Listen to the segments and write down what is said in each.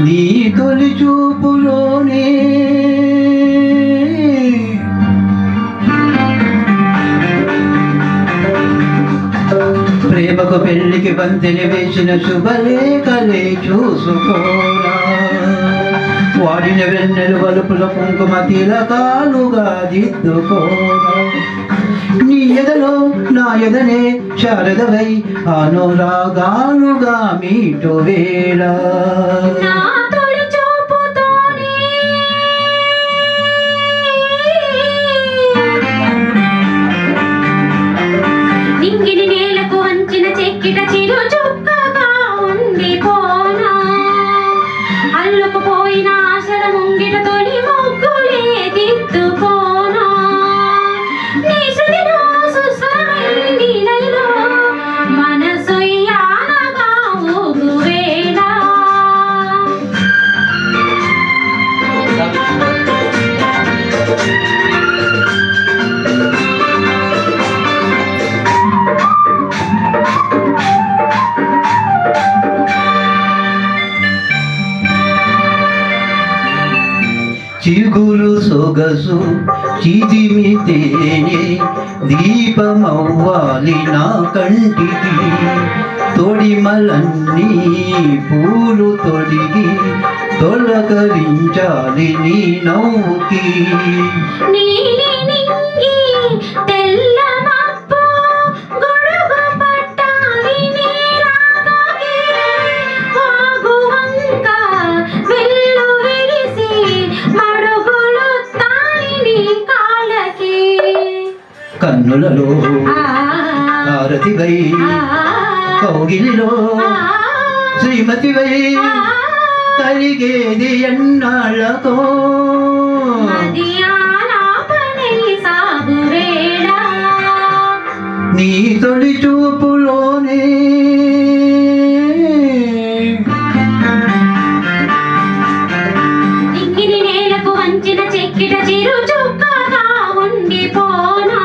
నీ తొలి చూపులోనే ప్రేమకు పెళ్లికి బంతిని వేసిన శుభలేఖలే చూసుకోరా. వాడిన వెన్నెలు వలుపుల కుంకుమ తిలకాలుగా దిద్దుకోరా. నీ ఎదలో నా ఎదనే శారదవై అనురాగాలుగా మీటు వేళ. పోయిన ఆశల ముంగిట తొలి ముగ్గులే దిద్దుకోనా. నీ శృతిలో సుస్వరమై నీలో మనసు యానగా ఊగువేళ. చిగురు సొగసు చిదిమి తేనె దీపమవ్వాలి నా కంటికి. తొడిమలన్నీ పూలు తొడిగి తొలకరించాలి నీ నవ్వుకి. కన్నులలో హారతివై కౌగిలిలో శ్రీమతివై కలిగేది ఎన్నాళ్ళతో. నీ తొలి చూపులోనే నేలకు వంచిన చెక్కిట చిరు చుక్కగా ఉండిపోనా.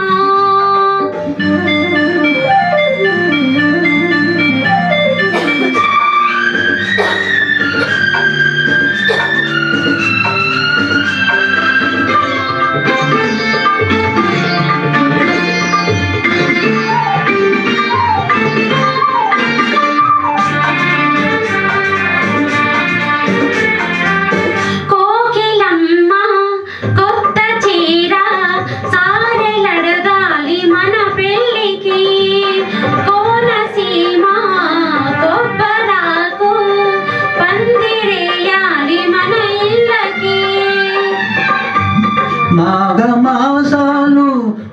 మాఘమాసాలు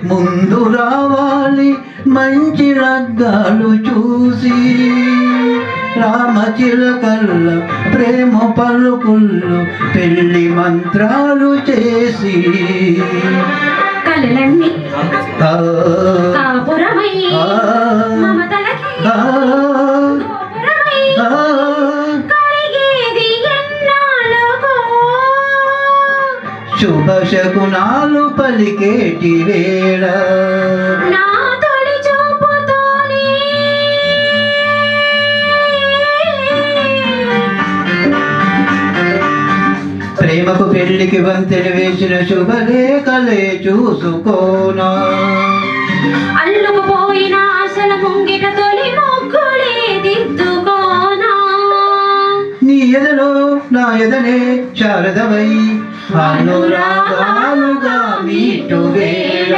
ముందు రావాలి మంచి రగ్గాలు చూసి. రామచిలకల్ల ప్రేమ పలుకుల్లో పెళ్లి మంత్రాలు చేసి. కలలన్నీ కాపురమై మమతలకి శుభ శకునాలు పలికేటి వేళ. నా తొలి చూపుతోనే ప్రేమకు పెళ్లికి వంతెన వేసిన శుభలేఖలే చూసుకోనా. అల్లుకుపోయిన ఆశల ముంగిట తొలి ముగ్గులే దిద్దుకోనా. నీ ఎదలో నా ఎదనే శారదవై అనురాగాలుగా మీటు వేళ.